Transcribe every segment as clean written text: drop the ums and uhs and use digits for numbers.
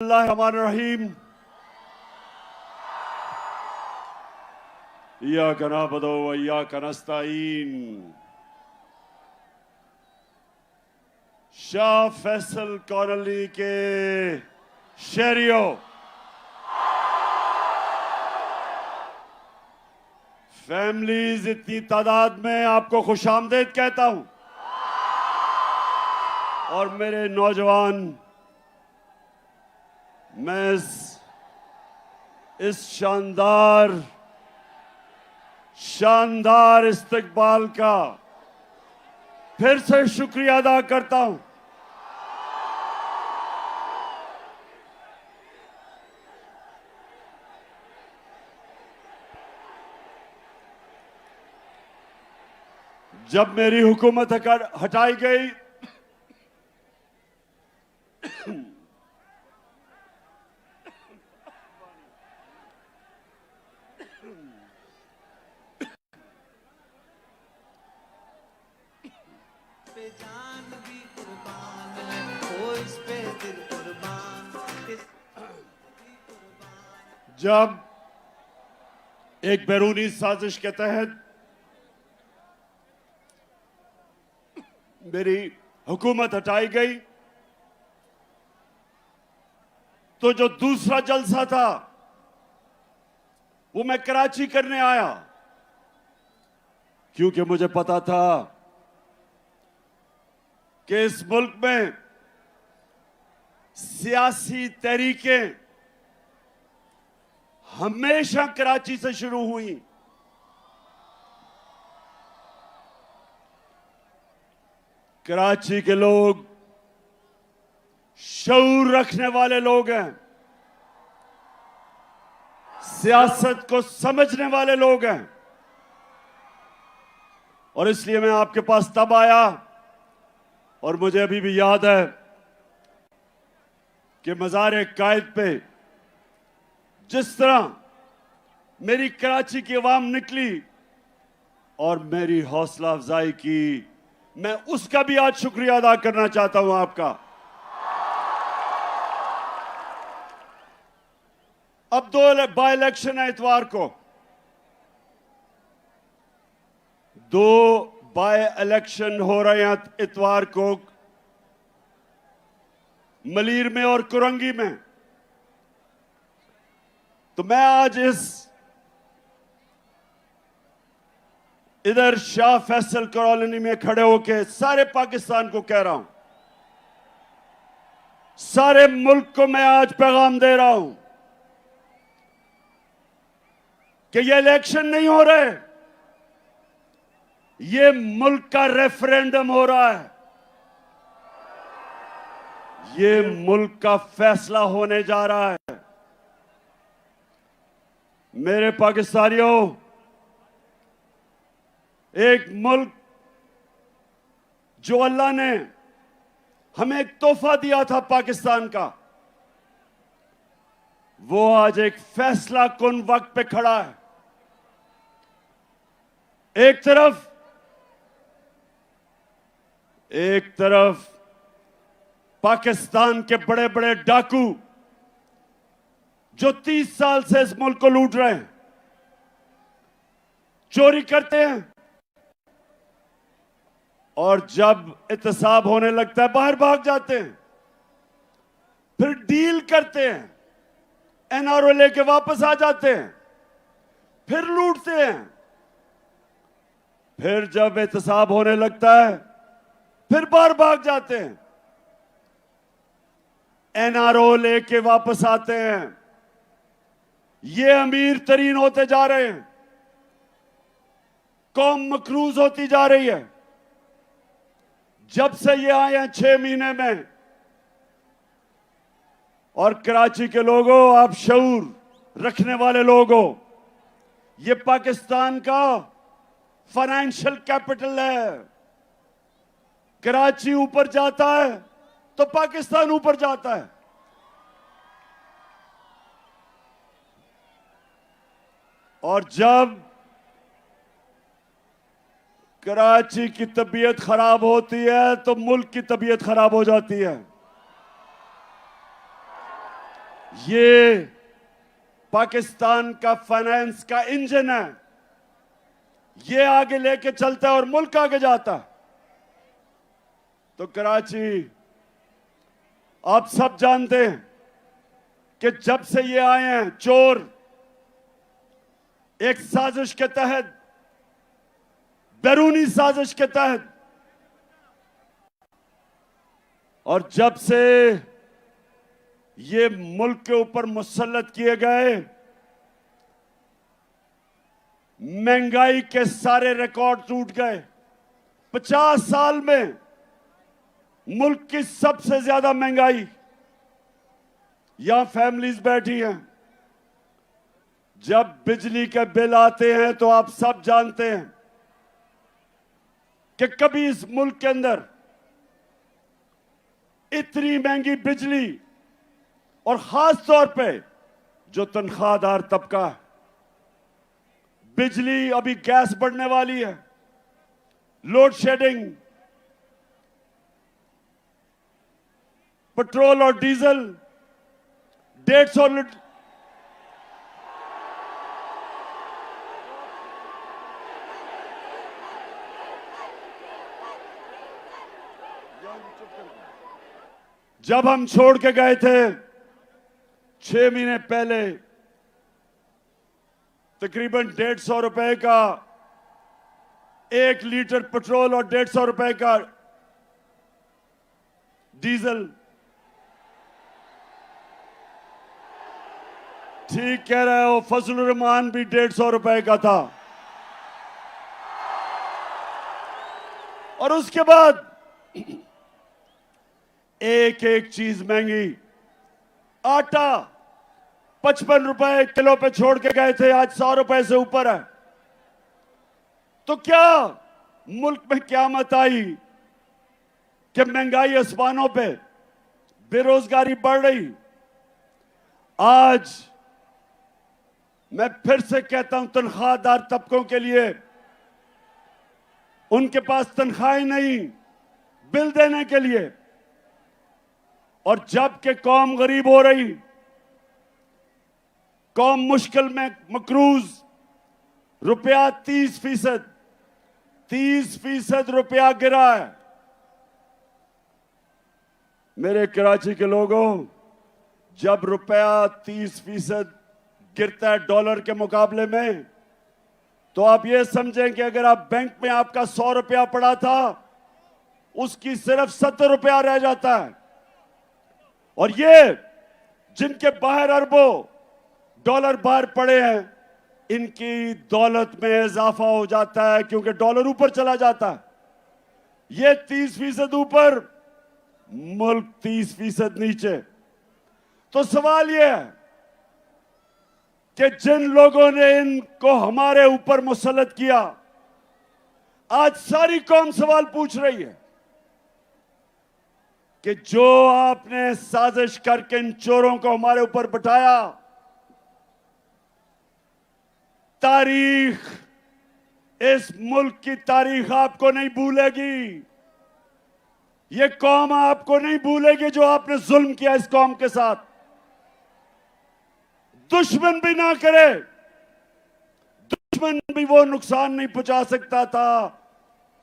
Bismillahirrahmanirrahim. İyyâke na'budu ve iyyâke nestaîn. Shah Faisal colony के शहरियों, families, इतनी तादाद में आपको खुशामदीद कहता हूं। और मेरे नौजवान, मैं इस शानदार इस्तकबाल का फिर से शुक्रिया अदा करता हूं। जब मेरी हुकूमत हटाई गई, जब एक बैरूनी साजिश के तहत मेरी हुकूमत हटाई गई, तो जो दूसरा जलसा था वो मैं कराची करने आया, क्योंकि मुझे पता था कि इस मुल्क में सियासी तहरीकें हमेशा कराची से शुरू हुई। कराची के लोग शऊर रखने वाले लोग हैं, सियासत को समझने वाले लोग हैं, और इसलिए मैं आपके पास तब आया। और मुझे अभी भी याद है कि मज़ार कायद पे जिस तरह मेरी कराची की आवाम निकली और मेरी हौसला अफजाई की, मैं उसका भी आज शुक्रिया अदा करना चाहता हूं आपका। अब 2 बाय इलेक्शन है इतवार को, 2 बाय इलेक्शन हो रहे हैं इतवार को, मलीर में और कुरंगी में। तो मैं आज इधर शाह फैसल कॉलोनी में खड़े होकर सारे पाकिस्तान को कह रहा हूं, सारे मुल्क को मैं आज पैगाम दे रहा हूं कि ये इलेक्शन नहीं हो रहे, ये मुल्क का रेफरेंडम हो रहा है। ये मुल्क का फैसला होने जा रहा है। मेरे पाकिस्तानियों, एक मुल्क जो अल्लाह ने हमें एक तोहफा दिया था पाकिस्तान का, वो आज एक फैसला कुन वक्त पे खड़ा है। एक तरफ पाकिस्तान के बड़े बड़े डाकू जो 30 साल से इस मुल्क को लूट रहे हैं, चोरी करते हैं, और जब एहतसाब होने लगता है बाहर भाग जाते हैं, फिर डील करते हैं, एनआरओ लेके वापस आ जाते हैं, फिर लूटते हैं, फिर जब एहतसाब होने लगता है फिर बाहर भाग जाते हैं, एनआरओ लेके वापस आते हैं। ये अमीर तरीन होते जा रहे हैं, कौम मकरूज होती जा रही है। जब से ये आए हैं 6 महीने में, और कराची के लोगों, आप शऊर रखने वाले लोगों, ये पाकिस्तान का फाइनेंशियल कैपिटल है। कराची ऊपर जाता है तो पाकिस्तान ऊपर जाता है। और जब कराची की तबीयत खराब होती है तो मुल्क की तबीयत खराब हो जाती है। ये पाकिस्तान का फाइनेंस का इंजन है। ये आगे लेके चलता है और मुल्क आगे जाता है। तो कराची, आप सब जानते हैं कि जब से ये आए हैं चोर, एक साजिश के तहत, बैरूनी साजिश के तहत, और जब से ये मुल्क के ऊपर मुसल्लत किए गए, महंगाई के सारे रिकॉर्ड टूट गए। 50 साल में मुल्क की सबसे ज्यादा महंगाई। यहां फैमिलीज बैठी हैं, जब बिजली के बिल आते हैं तो आप सब जानते हैं कि कभी इस मुल्क के अंदर इतनी महंगी बिजली, और खास तौर पे जो तनख्वाहदार तबका है, बिजली, अभी गैस बढ़ने वाली है, लोड शेडिंग, पेट्रोल और डीजल 150 जब हम छोड़ के गए थे 6 महीने पहले, तकरीबन 150 रुपए का 1 लीटर पेट्रोल और 150 रुपए का डीजल। ठीक कह रहे हो, फजलुर रहमान भी 150 रुपए का था। और उसके बाद एक एक चीज महंगी। आटा 55 रुपए किलो पे छोड़ के गए थे, आज 100 रुपए से ऊपर है। तो क्या मुल्क में क़यामत आई कि महंगाई आसमानों पे, बेरोजगारी बढ़ रही। आज मैं फिर से कहता हूं, तनख्वाहदार तबकों के लिए, उनके पास तनख्वाहें नहीं बिल देने के लिए, और जबकि कौम गरीब हो रही, कौम मुश्किल में मकरूज, रुपया 30% रुपया गिरा है। मेरे कराची के लोगों, जब रुपया 30% गिरता है डॉलर के मुकाबले में, तो आप ये समझें कि अगर आप बैंक में आपका 100 रुपया पड़ा था, उसकी सिर्फ 70 रुपया रह जाता है। और ये जिनके बाहर अरबों डॉलर बाहर पड़े हैं, इनकी दौलत में इजाफा हो जाता है, क्योंकि डॉलर ऊपर चला जाता है। ये 30% ऊपर, मुल्क 30% नीचे। तो सवाल यह है कि जिन लोगों ने इनको हमारे ऊपर मुसल्लत किया, आज सारी कौम सवाल पूछ रही है कि जो आपने साजिश करके इन चोरों को हमारे ऊपर बिठाया, तारीख, इस मुल्क की तारीख आपको नहीं भूलेगी। ये कौम आपको नहीं भूलेगी जो आपने जुल्म किया इस कौम के साथ। दुश्मन भी ना करे, दुश्मन भी वो नुकसान नहीं पहुंचा सकता था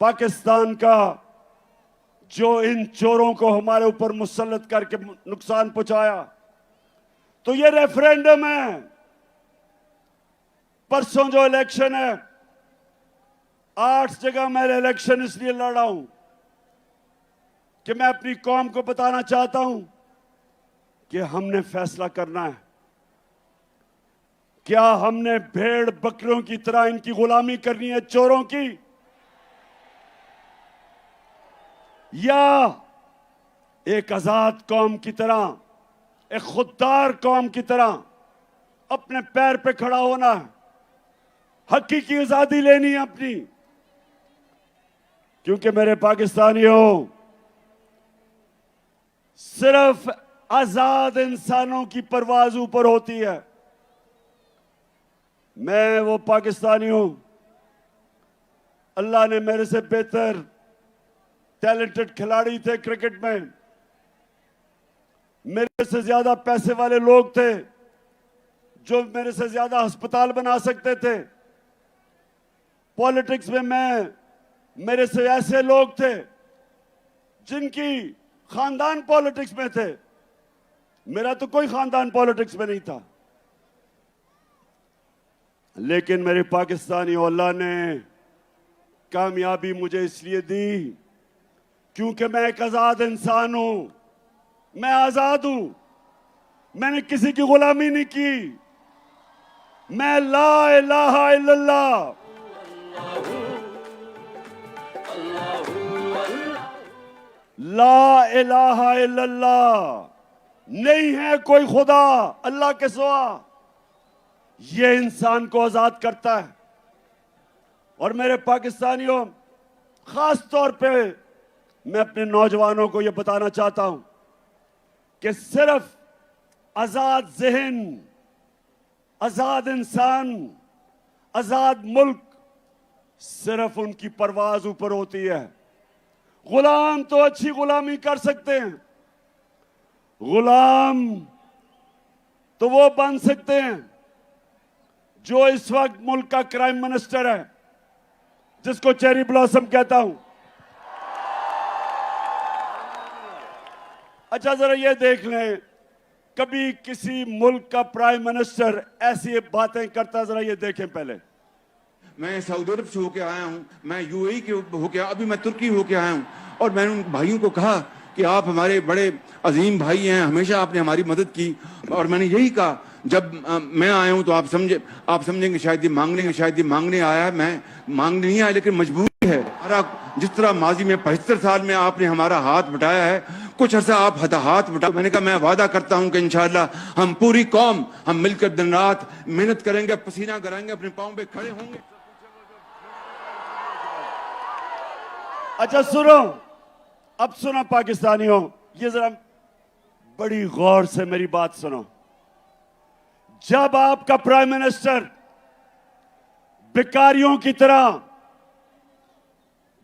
पाकिस्तान का, जो इन चोरों को हमारे ऊपर मुसल्लत करके नुकसान पहुंचाया। तो ये रेफरेंडम है, परसों जो इलेक्शन है, 8 जगह मैं इलेक्शन इसलिए लड़ा हूं कि मैं अपनी कौम को बताना चाहता हूं कि हमने फैसला करना है। क्या हमने भेड़ बकरियों की तरह इनकी गुलामी करनी है, चोरों की, या एक आजाद कौम की तरह, एक खुददार कौम की तरह अपने पैर पे खड़ा होना है, हकीकी आजादी लेनी है अपनी। क्योंकि मेरे पाकिस्तानियों, सिर्फ आजाद इंसानों की परवाज ऊपर होती है। मैं वो पाकिस्तानी हूं, अल्लाह ने मेरे से बेहतर टैलेंटेड खिलाड़ी थे क्रिकेट में, मेरे से ज्यादा पैसे वाले लोग थे जो मेरे से ज्यादा अस्पताल बना सकते थे। पॉलिटिक्स में मेरे से ऐसे लोग थे जिनकी खानदान पॉलिटिक्स में थे। मेरा तो कोई खानदान पॉलिटिक्स में नहीं था, लेकिन मेरे पाकिस्तानी अल्लाह ने कामयाबी मुझे इसलिए दी क्योंकि मैं एक आजाद इंसान हूं। मैं आजाद हूं, मैंने किसी की गुलामी नहीं की। मैं ला इलाहा इल्लल्लाह, ला इलाहा इल्लल्लाह, नहीं है कोई खुदा अल्लाह के सिवा। ये इंसान को आजाद करता है। और मेरे पाकिस्तानियों, खास तौर पे मैं अपने नौजवानों को यह बताना चाहता हूं कि सिर्फ आजाद ज़हन, आजाद इंसान, आजाद मुल्क, सिर्फ उनकी परवाज ऊपर होती है। गुलाम तो अच्छी गुलामी कर सकते हैं, गुलाम तो वो बन सकते हैं जो इस वक्त मुल्क का क्राइम मिनिस्टर है, जिसको चेरी ब्लॉसम कहता हूं। अच्छा, जरा ये देख लें, कभी किसी मुल्क का प्राइम मिनिस्टर ऐसी बातें करता, जरा ये देखें पहले। मैं सऊदी अरब से होके आया हूँ, मैं यूएई के होके, अभी मैं तुर्की होके आया हूँ, और मैंने उन भाइयों को कहा कि आप हमारे बड़े अजीम भाई हैं, हमेशा आपने हमारी मदद की। और मैंने यही कहा, जब मैं आया हूँ तो आप समझेंगे शायद ये मांगने आया है। मैं मांगने नहीं आया, लेकिन मजबूरी है। जिस तरह माजी में 75 साल में आपने हमारा हाथ बटाया है, कुछ अर्सा आप हाथ बटा। मैंने कहा मैं वादा करता हूं कि इंशाअल्लाह हम पूरी कौम हम मिलकर दिन रात मेहनत करेंगे, पसीना कराएंगे, अपने पांव पे खड़े होंगे। अच्छा सुनो, अब सुनो पाकिस्तानियों, ये जरा बड़ी गौर से मेरी बात सुनो। जब आपका प्राइम मिनिस्टर भिखारियों की तरह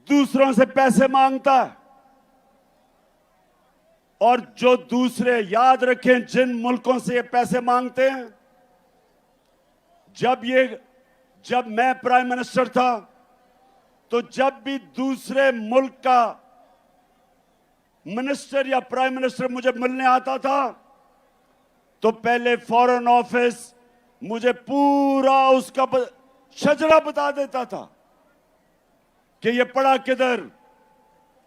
दूसरों से पैसे मांगता है, और जो दूसरे, याद रखें, जिन मुल्कों से ये पैसे मांगते हैं, जब मैं प्राइम मिनिस्टर था तो जब भी दूसरे मुल्क का मिनिस्टर या प्राइम मिनिस्टर मुझे मिलने आता था तो पहले फॉरेन ऑफिस मुझे पूरा उसका शजरा बता देता था कि ये पढ़ा किधर,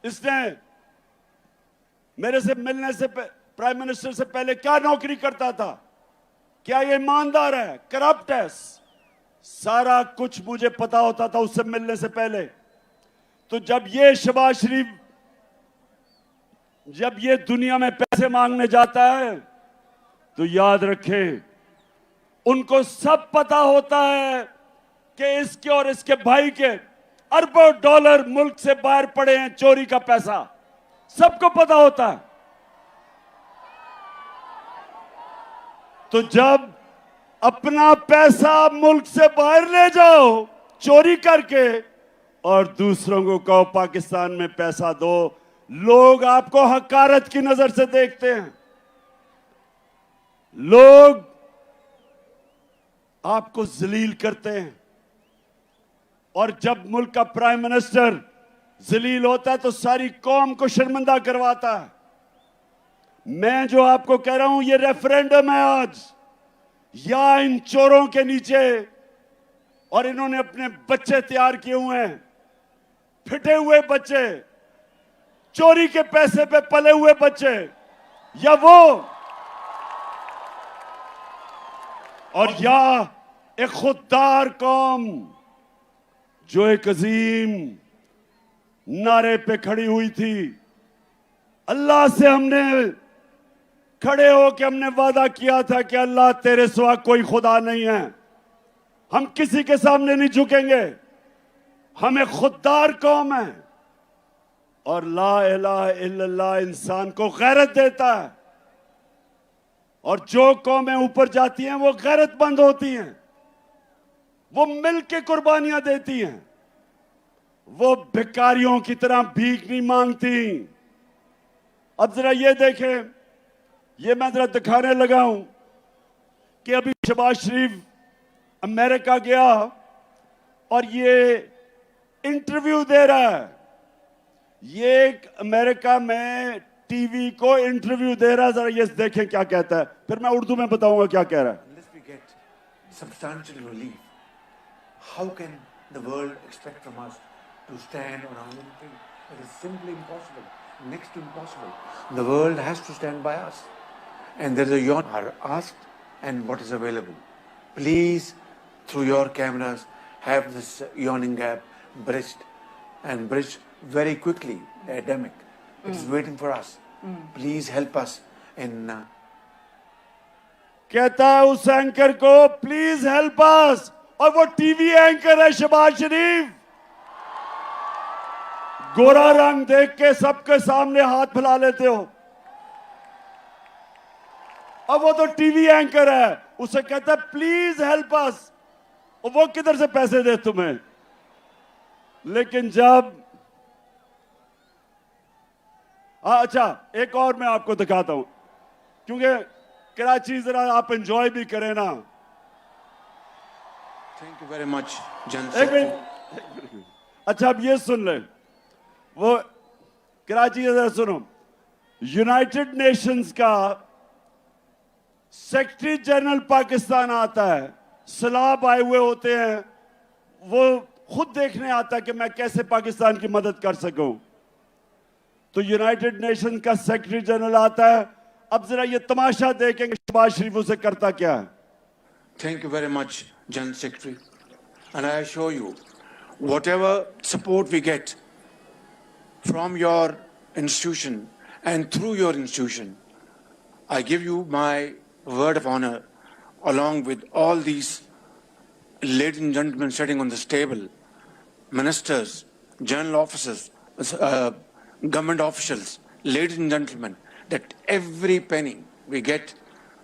इसने मेरे से मिलने से प्राइम मिनिस्टर से पहले क्या नौकरी करता था, क्या ये ईमानदार है, करप्ट है, सारा कुछ मुझे पता होता था उससे मिलने से पहले। तो जब ये शहबाज शरीफ, जब ये दुनिया में पैसे मांगने जाता है तो याद रखें, उनको सब पता होता है कि इसके और इसके भाई के अरबों डॉलर मुल्क से बाहर पड़े हैं, चोरी का पैसा, सबको पता होता है। तो जब अपना पैसा मुल्क से बाहर ले जाओ चोरी करके और दूसरों को कहो पाकिस्तान में पैसा दो, लोग आपको हकारत की नजर से देखते हैं, लोग आपको जलील करते हैं। और जब मुल्क का प्राइम मिनिस्टर जलील होता है तो सारी कौम को शर्मिंदा करवाता है। मैं जो आपको कह रहा हूं, ये रेफरेंडम है आज, या इन चोरों के नीचे, और इन्होंने अपने बच्चे तैयार किए हुए हैं, फिटे हुए बच्चे, चोरी के पैसे पे पले हुए बच्चे, या वो, और या एक खुददार कौम जो एक अजीम नारे पे खड़ी हुई थी। अल्लाह से हमने खड़े होकर हमने वादा किया था कि अल्लाह तेरे सिवा कोई खुदा नहीं है, हम किसी के सामने नहीं झुकेंगे, हम एक खुददार कौम है। और ला इलाहा इल्लल्लाह इंसान को गैरत देता है, और जो कौमें ऊपर जाती हैं वो गैरतमंद होती हैं, वो मिल के कुर्बानियां देती हैं, वो भिखारियों की तरह भीख नहीं मांगती। अब जरा ये देखें, ये मैं जरा दिखाने लगा हूं कि अभी शहबाज शरीफ अमेरिका गया और ये इंटरव्यू दे रहा है। ये अमेरिका में टीवी को इंटरव्यू दे रहा है, जरा ये देखें क्या कहता है, फिर मैं उर्दू में बताऊंगा क्या कह रहा है। Unless we get substantial relief, how can the world expect from us to stand on our own feet? It is simply impossible, next to impossible. The world has to stand by us. And there is a yawn are asked and what is available. Please, through your cameras, have this yawning gap bridged and bridged very quickly. The epidemic. It's waiting for us. Please help us in कहता है उस anchor को please help us, और वो TV anchor है शहबाज शरीफ। गोरा रंग देख के सबके सामने हाथ फैला लेते हो। अब वो तो टीवी एंकर है, उसे कहता है प्लीज हेल्प अस, और वो किधर से पैसे दे तुम्हें। लेकिन जब अच्छा, एक और मैं आपको दिखाता हूं, क्योंकि कराची जरा आप एंजॉय भी करें ना। थैंक यू वेरी मच जन एक मिनट, अच्छा अब ये सुन ले, वो कराची जरा सुनो। यूनाइटेड नेशंस का सेक्रेटरी जनरल पाकिस्तान आता है, सलाब आए हुए होते हैं, वो खुद देखने आता है कि मैं कैसे पाकिस्तान की मदद कर सकूं। तो यूनाइटेड नेशन का सेक्रेटरी जनरल आता है। अब जरा ये तमाशा देखेंगे शहबाज शरीफ उसे करता क्या है। Thank you very much, General Secretary. And I assure you, whatever support we get from your institution and through your institution, I give you my word of honor, along with all these ladies and gentlemen sitting on this table, ministers, general officers, government officials, ladies and gentlemen, that every penny we get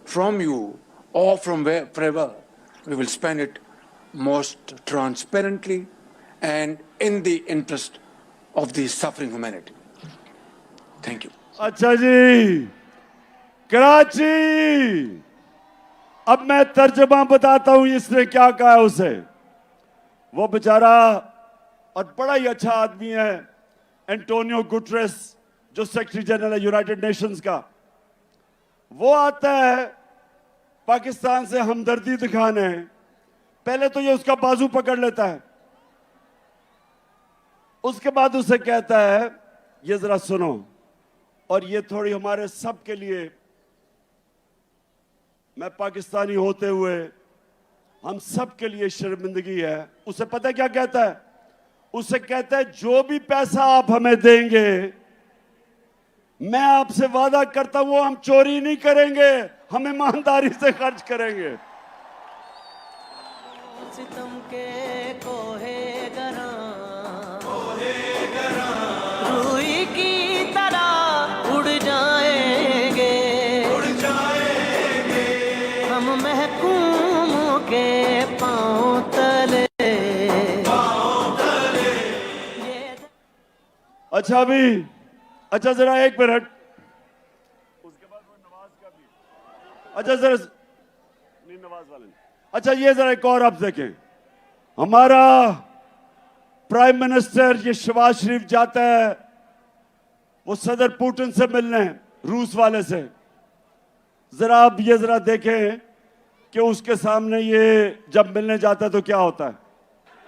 from you or from wherever, we will spend it most transparently and in the interest of the suffering humanity. Thank you. अच्छा जी, कराची, अब मैं तर्जमा बताता हूं इसने क्या कहा उसे। वो बेचारा और बड़ा ही अच्छा आदमी है एंटोनियो गुटरेस, जो सेक्रेटरी जनरल है यूनाइटेड नेशंस का। वो आता है पाकिस्तान से हमदर्दी दिखाने, पहले तो ये उसका बाजू पकड़ लेता है, उसके बाद उसे कहता है ये जरा सुनो, और ये थोड़ी हमारे सब के लिए, मैं पाकिस्तानी होते हुए हम सब के लिए शर्मिंदगी है। उसे पता है क्या कहता है? उसे कहता है जो भी पैसा आप हमें देंगे, मैं आपसे वादा करता हूं वो हम चोरी नहीं करेंगे, हम ईमानदारी से खर्च करेंगे। सितम के कोहे गरा रूई की तरह उड़ जाएंगे हम महकूमों के पांव तले। अच्छा भी, अच्छा जरा एक मिनट, उसके बाद वो नवाज का भी, अच्छा जरा नहीं नवाज वाले, अच्छा ये जरा एक और आप देखें, हमारा प्राइम मिनिस्टर ये शहबाज शरीफ जाता है वो सदर पुतिन से मिलने, रूस वाले से। जरा आप ये जरा देखें कि उसके सामने ये जब मिलने जाता है तो क्या होता है।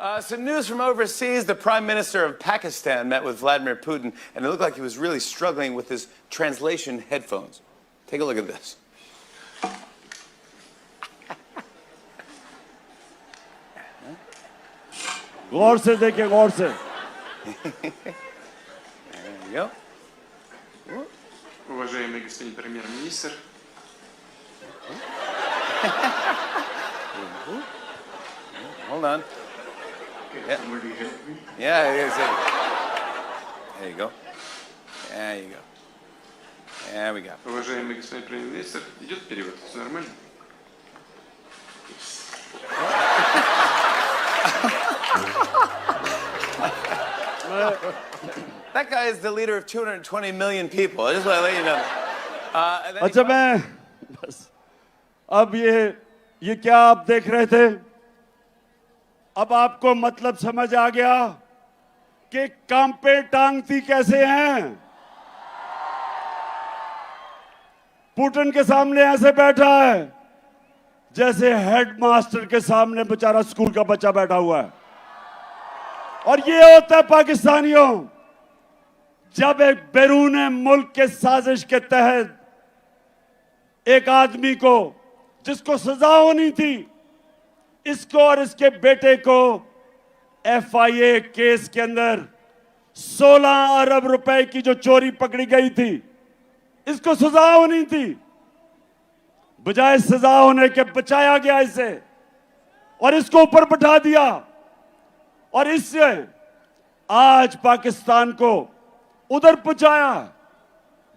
Some news from overseas. The Prime Minister of Pakistan met with Vladimir Putin, and it looked like he was really struggling with his translation headphones. Take a look at this. गौर से देखें, गौर से। There you go. Уважаемый господин премьер-министр, Hold on. Yeah. somebody help me. Yeah, there you go. There you go. There we go. Уважаемый господин премьер-министр, идет перевод, все нормально? That guy is the leader of 220 million people. I just want to let you know. And then he अच्छा, मैं बस अब ये क्या आप देख रहे थे? अब आपको मतलब समझ आ गया कि कांपे टांगती कैसे हैं। पुतिन के सामने ऐसे बैठा है जैसे हेडमास्टर के सामने बेचारा स्कूल का बच्चा बैठा हुआ है। और ये होता है पाकिस्तानियों, जब एक बैरून मुल्क के साजिश के तहत एक आदमी को, जिसको सजा होनी थी, इसको और इसके बेटे को FIA केस के अंदर 16 अरब रुपए की जो चोरी पकड़ी गई थी, इसको सजा होनी थी। बजाय सजा होने के बचाया गया इसे और इसको ऊपर बैठा दिया। और इससे आज पाकिस्तान को उधर पहुंचाया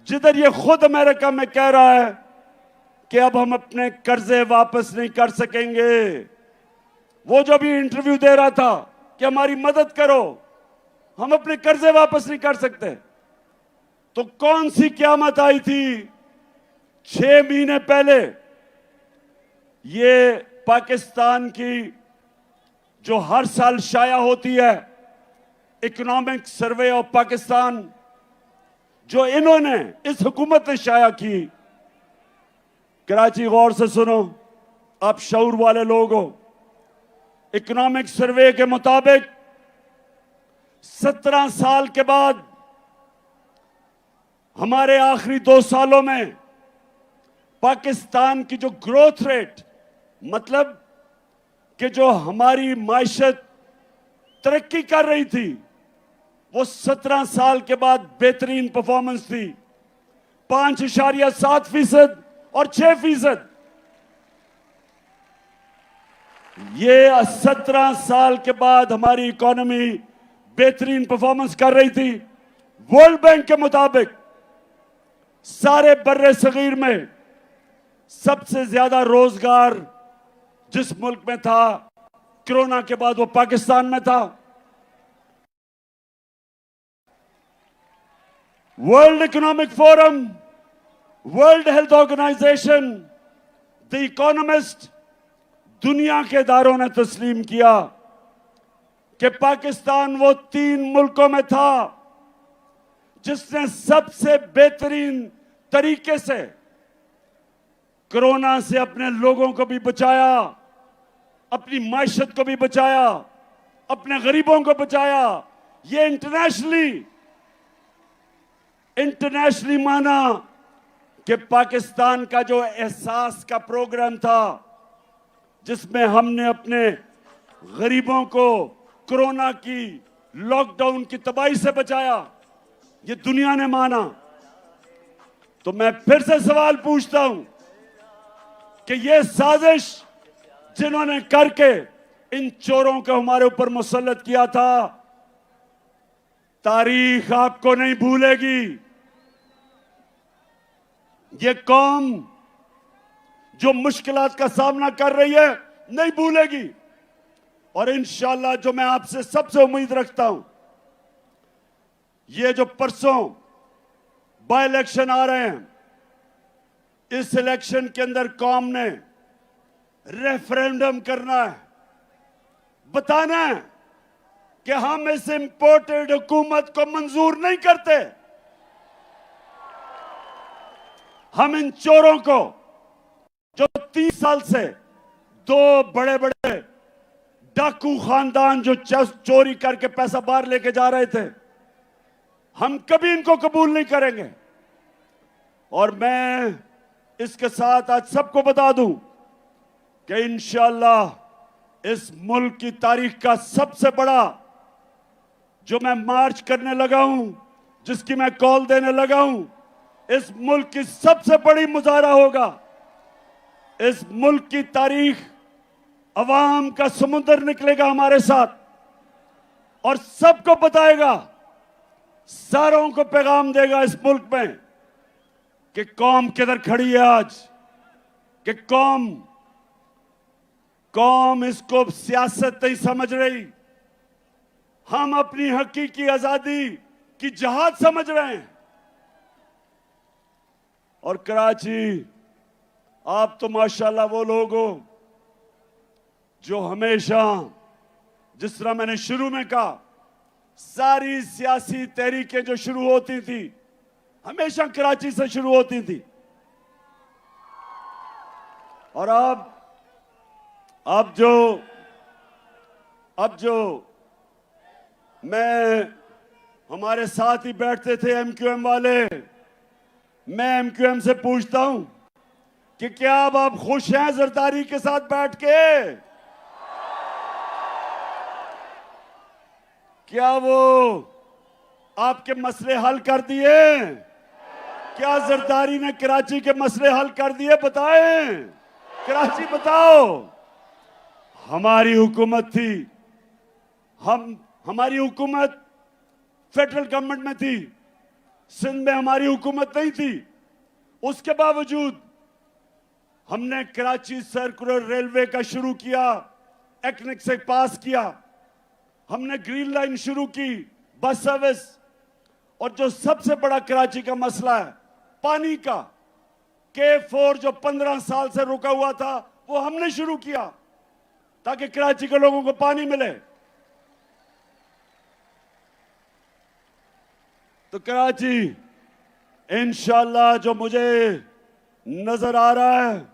जिधर ये खुद अमेरिका में कह रहा है कि अब हम अपने कर्जे वापस नहीं कर सकेंगे। वो जो भी इंटरव्यू दे रहा था कि हमारी मदद करो, हम अपने कर्जे वापस नहीं कर सकते। तो कौन सी क़यामत आई थी 6 महीने पहले? ये पाकिस्तान की जो हर साल शाया होती है इकोनॉमिक सर्वे ऑफ पाकिस्तान, जो इन्होंने, इस हुकूमत ने शाया की। कराची गौर से सुनो, आप शऊर वाले लोग हो। इकोनॉमिक सर्वे के मुताबिक 17 साल के बाद हमारे आखिरी 2 सालों में पाकिस्तान की जो ग्रोथ रेट, मतलब कि जो हमारी माइशत तरक्की कर रही थी, वो 17 साल के बाद बेहतरीन परफॉर्मेंस थी। 5.7% और 6%। ये 17 साल के बाद हमारी इकोनॉमी बेहतरीन परफॉर्मेंस कर रही थी। वर्ल्ड बैंक के मुताबिक सारे बर्रे सगीर में सबसे ज्यादा रोजगार जिस मुल्क में था कोरोना के बाद, वो पाकिस्तान में था। World economic forum, world health organisation, the economist, दुनिया के इदारों ने तस्लीम किया कि पाकिस्तान वो 3 मुल्कों में था जिसने सबसे बेहतरीन तरीके से कोरोना से अपने लोगों को भी बचाया, अपनी माइशत को भी बचाया, अपने गरीबों को बचाया। ये इंटरनेशनली माना कि पाकिस्तान का जो एहसास का प्रोग्राम था, जिसमें हमने अपने गरीबों को कोरोना की लॉकडाउन की तबाही से बचाया, ये दुनिया ने माना। तो मैं फिर से सवाल पूछता हूं कि ये साजिश जिन्होंने करके इन चोरों को हमारे ऊपर मुसल्लत किया था, तारीख आपको नहीं भूलेगी। ये कौम जो मुश्किलात का सामना कर रही है नहीं भूलेगी। और इंशाअल्लाह जो मैं आपसे सबसे उम्मीद रखता हूं, ये जो परसों बाय इलेक्शन आ रहे हैं, इस इलेक्शन के अंदर कौम ने रेफरेंडम करना है, बताना है कि हम इस इंपोर्टेड हुकूमत को मंजूर नहीं करते। हम इन चोरों को, जो 30 साल से 2 बड़े बड़े डाकू खानदान जो चोरी करके पैसा बाहर लेके जा रहे थे, हम कभी इनको कबूल नहीं करेंगे। और मैं इसके साथ आज सबको बता दूं कि इंशाअल्लाह इस मुल्क की तारीख का सबसे बड़ा जो मैं मार्च करने लगा हूं, जिसकी मैं कॉल देने लगा हूं, इस मुल्क की सबसे बड़ी मुजाहरा होगा। इस मुल्क की तारीख, अवाम का समुद्र निकलेगा हमारे साथ और सबको बताएगा, सारों को पैगाम देगा इस मुल्क में कि कौम किधर खड़ी है आज, कि कौम इसको सियासत नहीं समझ रही, हम अपनी हकीकी आजादी की जहाद समझ रहे हैं। और कराची, आप तो माशाल्लाह वो लोग हो जो हमेशा, जिस तरह मैंने शुरू में कहा, सारी सियासी तहरीकें जो शुरू होती थी हमेशा कराची से शुरू होती थी। और अब जो मैं, हमारे साथ ही बैठते थे एमक्यूएम वाले, मैं एमक्यूएम से पूछता हूं कि क्या अब आप खुश हैं जरदारी के साथ बैठ के? क्या वो आपके मसले हल कर दिए? क्या जरदारी ने कराची के मसले हल कर दिए? बताएं, कराची बताओ। हमारी हुकूमत थी, हमारी हुकूमत फेडरल गवर्नमेंट में थी, सिंध में हमारी हुकूमत नहीं थी। उसके बावजूद हमने कराची सर्कुलर रेलवे का शुरू किया, एक्निक से पास किया, हमने ग्रीन लाइन शुरू की, बस सर्विस। और जो सबसे बड़ा कराची का मसला है पानी का, K4 जो 15 साल से रुका हुआ था, वो हमने शुरू किया ताकि कराची के लोगों को पानी मिले। तो कराची इंशाल्लाह, जो मुझे नजर आ रहा है,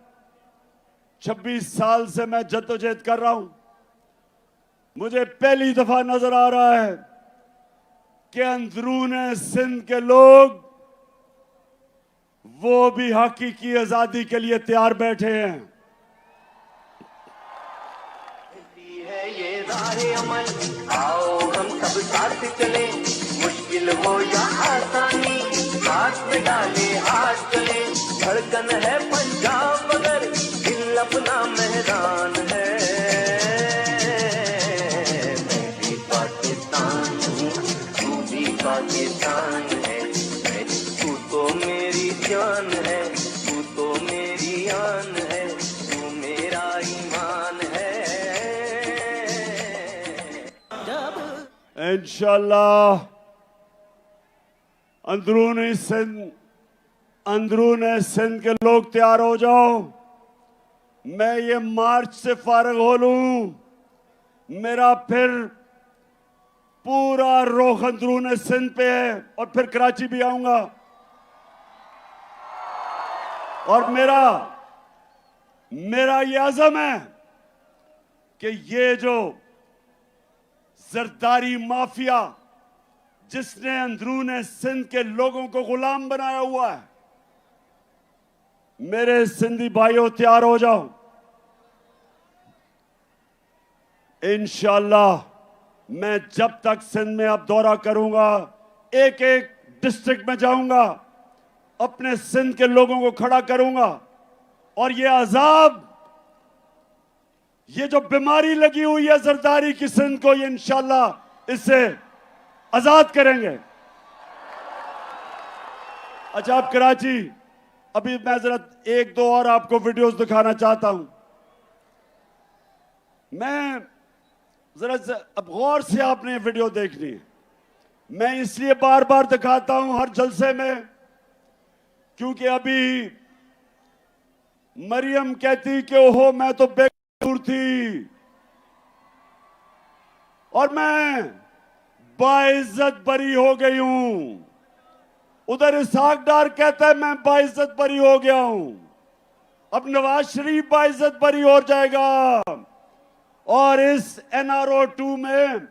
26 साल से मैं जद्दोजहद कर रहा हूं, मुझे पहली दफा नजर आ रहा है कि अंदरून सिंध के लोग वो भी हकीकी आजादी के लिए तैयार बैठे हैं। है ये राहे अमल, आओ हम सब साथ चले, मुश्किल हो या आसानी, साथ में डाले हाथ चले। धड़कन है पंजाब मगर दिल अपना मेहरान है। मैं भी पाकिस्तान हूँ, तू भी पाकिस्तान है। तू तो मेरी जान है, तू तो मेरी आन है, तू मेरा ईमान है। इंशाल्लाह अंदरून सिंध के लोग तैयार हो जाओ। मैं ये मार्च से फारग हो लूं, मेरा फिर पूरा रुख अंदरून सिंध पे है, और फिर कराची भी आऊंगा। और मेरा ये अज़म है कि ये जो जरदारी माफिया जिसने अंदरून सिंध के लोगों को गुलाम बनाया हुआ है, मेरे सिंधी भाइयों तैयार हो जाओ। इंशाल्लाह मैं जब तक सिंध में अब दौरा करूंगा, एक एक डिस्ट्रिक्ट में जाऊंगा, अपने सिंध के लोगों को खड़ा करूंगा, और ये अजाब, ये जो बीमारी लगी हुई है जरदारी की सिंध को, ये इंशाल्लाह इससे आजाद करेंगे। अच्छा, आप कराची, अभी मैं जरा एक दो और आपको वीडियोस दिखाना चाहता हूं। मैं जरा अब गौर से आपने वीडियो देखनी है। मैं इसलिए बार बार दिखाता हूं हर जलसे में, क्योंकि अभी मरियम कहती कि ओहो मैं तो बेकसूर थी, और मैं बाइज्जत बरी हो गई हूं। उधर इसहाक डार कहता है मैं बाइज्जत बरी हो गया हूं। अब नवाज शरीफ बाइज्जत बरी हो जाएगा, और इस NRO 2 में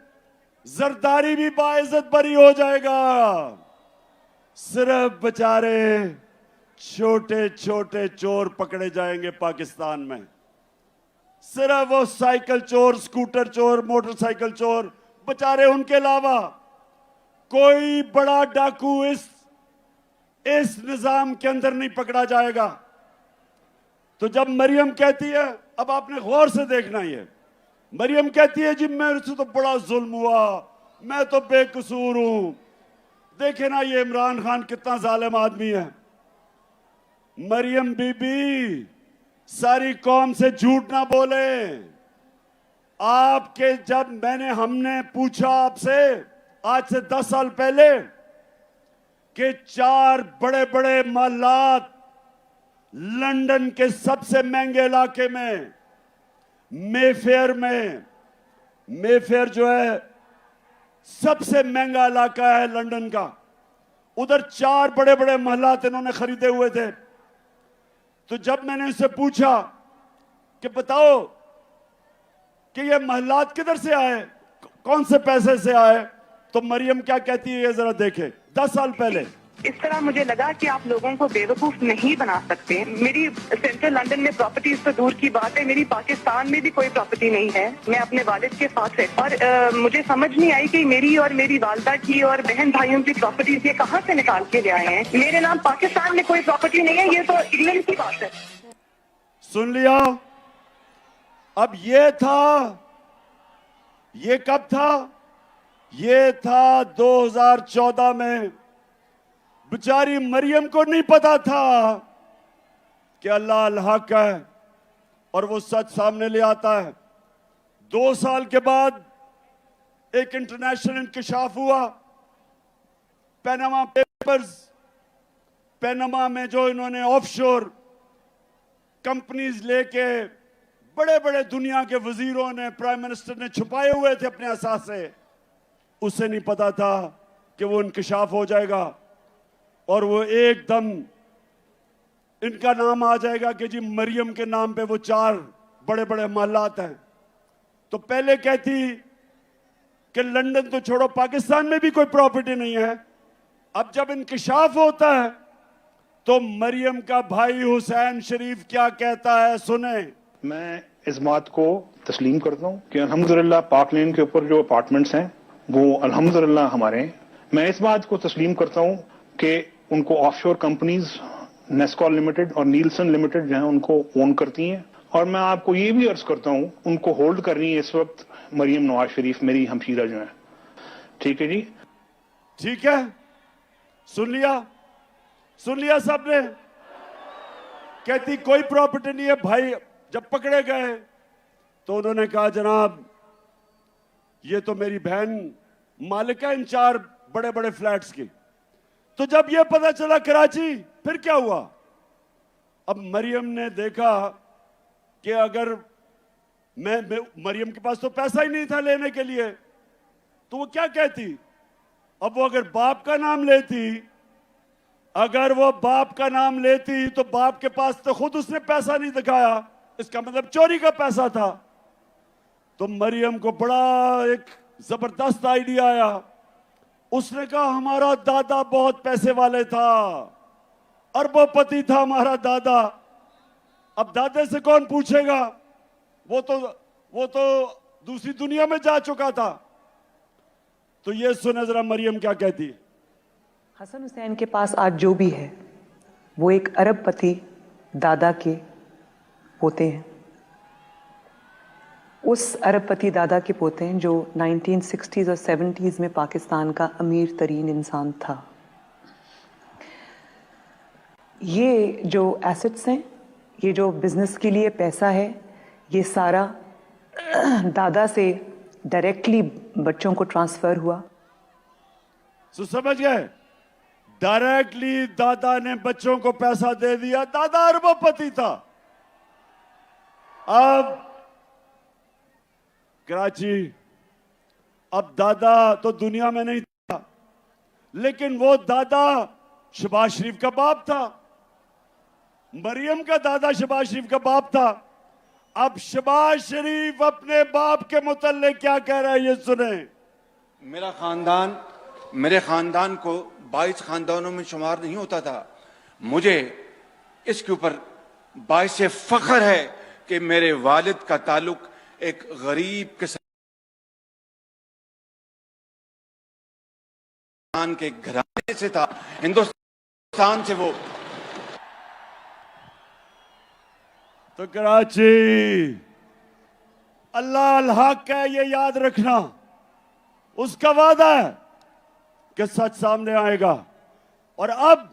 जरदारी भी बाइज्जत बरी हो जाएगा। सिर्फ बेचारे छोटे छोटे चोर पकड़े जाएंगे पाकिस्तान में। सिर्फ वो साइकिल चोर, स्कूटर चोर, मोटरसाइकिल चोर, बेचारे, उनके अलावा कोई बड़ा डाकू इस निजाम के अंदर नहीं पकड़ा जाएगा। तो जब मरियम कहती है, अब आपने गौर से देखना, ये मरियम कहती है जी मेरे से तो बड़ा जुल्म हुआ, मैं तो बेकसूर हूं। देखे ना ये इमरान खान कितना जालिम आदमी है। मरियम बीबी, सारी कौम से झूठ ना बोले। आपके जब हमने पूछा आपसे आज से 10 साल पहले कि 4 बड़े बड़े महलात लंदन के सबसे महंगे इलाके में, मेफेयर में, मेफेयर जो है सबसे महंगा इलाका है लंदन का, उधर 4 बड़े बड़े महलात इन्होंने खरीदे हुए थे। तो जब मैंने इनसे पूछा कि बताओ कि ये महलात किधर से आए, कौन से पैसे से आए, तो मरियम क्या कहती है ये जरा देखें। 10 साल पहले इस तरह मुझे लगा कि आप लोगों को बेवकूफ नहीं बना सकते। मेरी सेंट्रल लंदन में प्रॉपर्टीज तो दूर की बात है, मेरी पाकिस्तान में भी कोई प्रॉपर्टी नहीं है। मैं अपने वालिद के साथ है और मुझे समझ नहीं आई कि मेरी और मेरी वालदा की और बहन भाइयों की प्रॉपर्टीज ये कहाँ से निकाल के ले आए हैं। मेरे नाम पाकिस्तान में कोई प्रॉपर्टी नहीं है, ये तो इंग्लैंड की बात है। सुन लिया। अब ये कब था? ये था 2014 में। बेचारी मरियम को नहीं पता था कि अल्लाह अल हक है और वो सच सामने ले आता है। 2 साल के बाद एक इंटरनेशनल इंकशाफ हुआ, पैनामा पेपर्स। पैनामा में जो इन्होंने ऑफशोर कंपनीज लेके बड़े बड़े दुनिया के वजीरों ने, प्राइम मिनिस्टर ने छुपाए हुए थे अपने असासे, उसे नहीं पता था कि वो इंकशाफ हो जाएगा और वो एकदम इनका नाम आ जाएगा कि जी मरियम के नाम पे वो 4 बड़े बड़े महलात हैं। तो पहले कहती कि लंदन तो छोड़ो, पाकिस्तान में भी कोई प्रॉपर्टी नहीं है। अब जब इंकशाफ होता है तो मरियम का भाई हुसैन शरीफ क्या कहता है, सुने। मैं इस बात को तस्लीम करता हूँ कि अल्हम्दुलिल्लाह पाक लेन के ऊपर जो अपार्टमेंट्स हैं वो अल्हम्दुलिल्लाह हमारे हैं। मैं इस बात को तस्लीम करता हूँ कि उनको ऑफशोर कंपनीज नेस्कॉल लिमिटेड और नीलसन लिमिटेड जो है उनको ओन करती हैं। और मैं आपको ये भी अर्ज करता हूँ उनको होल्ड कर रही है इस वक्त मरियम नवाज शरीफ, मेरी हमशीरा जो है। ठीक है जी, ठीक है, सुन लिया सबने। कहती कोई प्रॉपर्टी नहीं है। भाई जब पकड़े गए तो उन्होंने कहा जनाब ये तो मेरी बहन मालिक है इन 4 बड़े बड़े फ्लैट्स की। तो जब ये पता चला कराची, फिर क्या हुआ? अब मरियम ने देखा कि अगर मरियम के पास तो पैसा ही नहीं था लेने के लिए, तो वो क्या कहती? अब वो अगर बाप का नाम लेती तो बाप के पास तो खुद उसने पैसा नहीं दिखाया, इसका मतलब चोरी का पैसा था। तो मरियम को बड़ा एक जबरदस्त आइडिया आया। उसने कहा हमारा दादा बहुत पैसे वाले था, अरबोपति था हमारा दादा। अब दादे से कौन पूछेगा, वो तो दूसरी दुनिया में जा चुका था। तो ये सुने जरा मरियम क्या कहती है। हसन हुसैन के पास आज जो भी है वो एक अरबपति दादा के पोते हैं। उस अरबपति दादा के पोते हैं जो 1960s और 70s में पाकिस्तान का अमीर तरीन इंसान था। ये जो एसेट्स हैं, ये जो बिजनेस के लिए पैसा है, ये सारा दादा से डायरेक्टली बच्चों को ट्रांसफर हुआ। तो समझ गए, डायरेक्टली दादा ने बच्चों को पैसा दे दिया। दादा अरबपति था। अब कराची, अब दादा तो दुनिया में नहीं था, लेकिन वो दादा शहबाज शरीफ का बाप था। मरियम का दादा शहबाज शरीफ का बाप था। अब शहबाज शरीफ अपने बाप के मुतल्लिक क्या कह रहा है, ये सुने। मेरे खानदान को 22 खानदानों में शुमार नहीं होता था। मुझे इसके ऊपर बाइस से फख्र है कि मेरे वालिद का ताल्लुक एक गरीब किसान के घराने से था, हिंदुस्तान से। वो तो कराची अल्लाह अल हक है, ये याद रखना। उसका वादा है कि सच सामने आएगा। और अब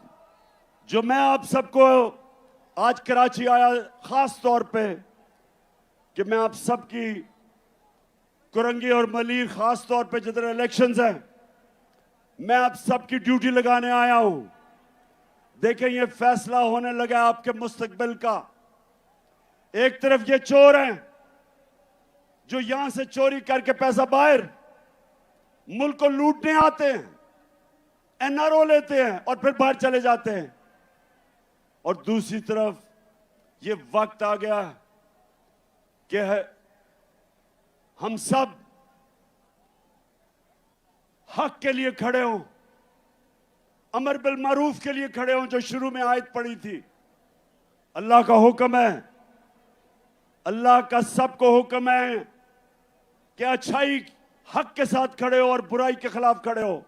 जो मैं आप सबको आज कराची आया खास तौर पे कि मैं आप सबकी कुरंगी और मलीर, खास तौर पे जिधर इलेक्शंस हैं, मैं आप सबकी ड्यूटी लगाने आया हूं। देखें, ये फैसला होने लगा आपके मुस्तकबिल का। एक तरफ ये चोर हैं जो यहां से चोरी करके पैसा बाहर मुल्क को लूटने आते हैं, एनआरओ लेते हैं और फिर बाहर चले जाते हैं। और दूसरी तरफ ये वक्त आ गया कि हम सब हक के लिए खड़े हों, अमर बिल मारूफ के लिए खड़े हों, जो शुरू में आयत पड़ी थी। अल्लाह का हुक्म है, अल्लाह का सबको हुक्म है कि अच्छाई हक के साथ खड़े हो और बुराई के खिलाफ खड़े हो।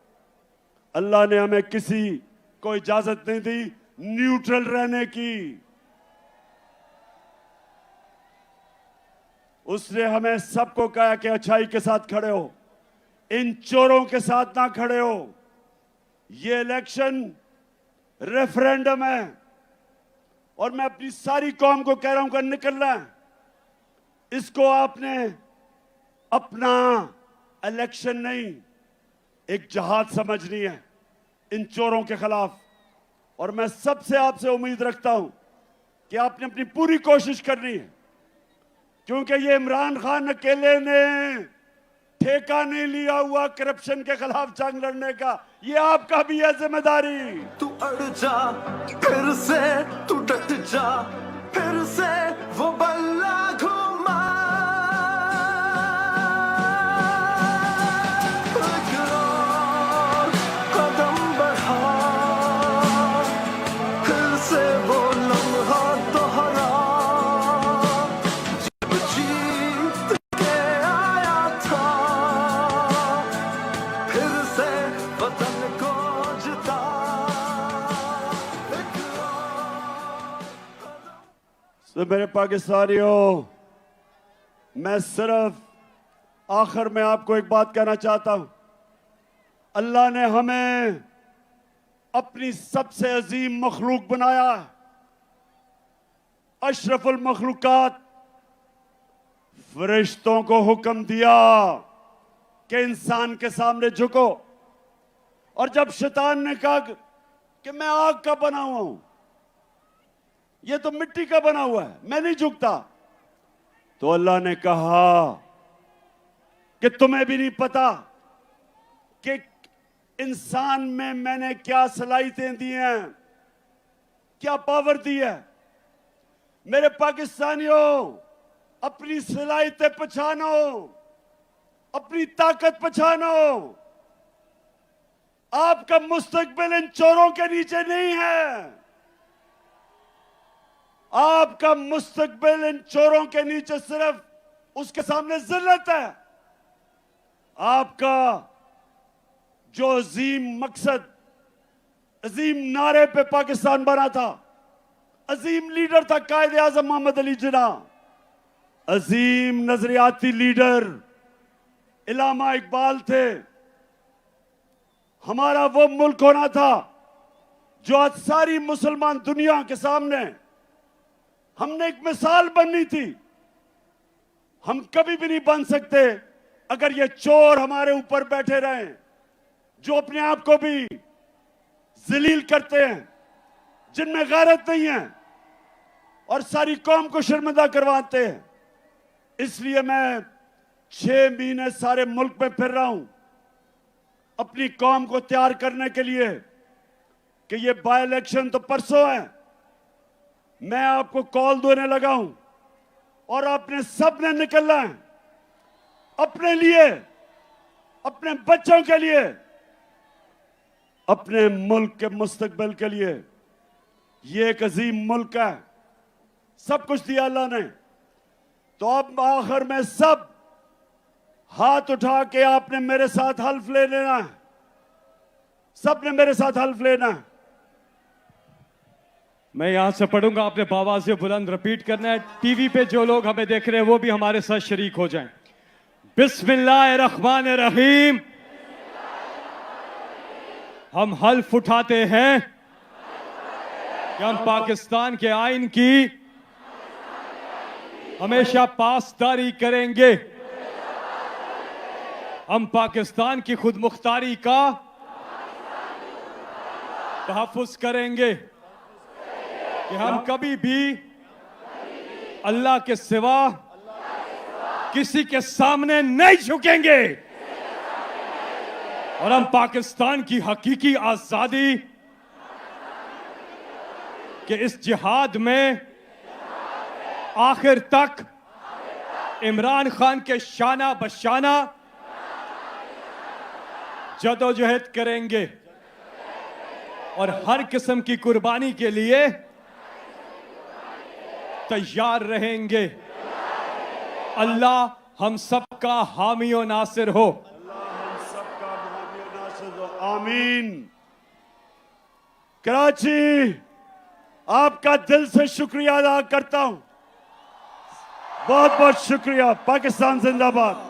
अल्लाह ने हमें किसी को इजाजत नहीं दी न्यूट्रल रहने की। उसने हमें सबको कहा कि अच्छाई के साथ खड़े हो, इन चोरों के साथ ना खड़े हो। ये इलेक्शन रेफरेंडम है और मैं अपनी सारी कौम को कह रहा हूं कि निकलना है। इसको आपने अपना इलेक्शन नहीं, एक जहाद समझनी है इन चोरों के खिलाफ। और मैं सबसे आपसे उम्मीद रखता हूं कि आपने अपनी पूरी कोशिश करनी है, क्योंकि ये इमरान खान अकेले ने ठेका नहीं लिया हुआ करप्शन के खिलाफ जंग लड़ने का, ये आपका भी है जिम्मेदारी। तू अड़ जा फिर से, तू डट जा फिर से, वो बल्ला घुमा। कदम बढ़ा फिर से, वो लम्हा दोहरा जब जीत के आया था, फिर से वतन को जिता। तो मेरे पाकिस्तानियों, मैं सिर्फ आखिर में आपको एक बात कहना चाहता हूं। अल्लाह ने हमें अपनी सबसे अजीम मखलूक बनाया, अशरफुल मखलूकात। फरिश्तों को हुक्म दिया कि इंसान के सामने झुको, और जब शैतान ने कहा कि मैं आग का बना हुआ हूं, ये तो मिट्टी का बना हुआ है, मैं नहीं झुकता, तो अल्लाह ने कहा कि तुम्हें भी नहीं पता कि इंसान में मैंने क्या सलाहियतें दी हैं, क्या पावर दी है। मेरे पाकिस्तानियों, अपनी सलाहियतें पहचानो, अपनी ताकत पहचानो। आपका मुस्तकबिल इन चोरों के नीचे नहीं है। आपका मुस्तकबिल इन चोरों के नीचे सिर्फ उसके सामने जिल्लत है। आपका जो अजीम मकसद, अजीम नारे पे पाकिस्तान बना था, अजीम लीडर था कायदे आजम मोहम्मद अली जिन्ना, अजीम नजरियाती लीडर इलामा इकबाल थे। हमारा वो मुल्क होना था जो आज सारी मुसलमान दुनिया के सामने हमने एक मिसाल बननी थी। हम कभी भी नहीं बन सकते अगर ये चोर हमारे ऊपर बैठे रहें, जो अपने आप को भी जलील करते हैं, जिनमें गैरत नहीं है और सारी कौम को शर्मिंदा करवाते हैं। इसलिए मैं 6 महीने सारे मुल्क में फिर रहा हूं अपनी कौम को तैयार करने के लिए कि ये बाय इलेक्शन तो परसों है। मैं आपको कॉल देने लगा हूं और आपने सब ने निकलना है अपने लिए, अपने बच्चों के लिए, अपने मुल्क के मुस्तकबिल के लिए। ये एक अजीम मुल्क है, सब कुछ दिया अल्लाह ने। तो अब आखिर में सब हाथ उठा के आपने मेरे साथ हल्फ ले लेना है, सबने मेरे साथ हल्फ लेना है। मैं यहां से पढ़ूंगा, आपने आवाज से बुलंद रिपीट करना है। टीवी पे जो लोग हमें देख रहे हैं वो भी हमारे साथ शरीक हो जाएं। बिस्मिल्लाहिर्रहमानिर्रहीम। हम हल्फ उठाते हैं कि हम पाकिस्तान के आइन की हमेशा पासदारी करेंगे। हम पाकिस्तान की खुद मुख्तारी का तहफ़्फ़ुज़ करेंगे। कि हम कभी भी अल्लाह के सिवा किसी के सामने नहीं झुकेंगे और हम पाकिस्तान की हकीकी आजादी के इस जिहाद में आखिर तक इमरान खान के शाना बशाना जदोजहद करेंगे और हर किस्म की कुर्बानी के लिए तैयार रहेंगे। अल्लाह हम सबका हामी और नासिर हो। आमीन। कराची, आपका दिल से शुक्रिया अदा करता हूं। बहुत बहुत शुक्रिया। पाकिस्तान जिंदाबाद।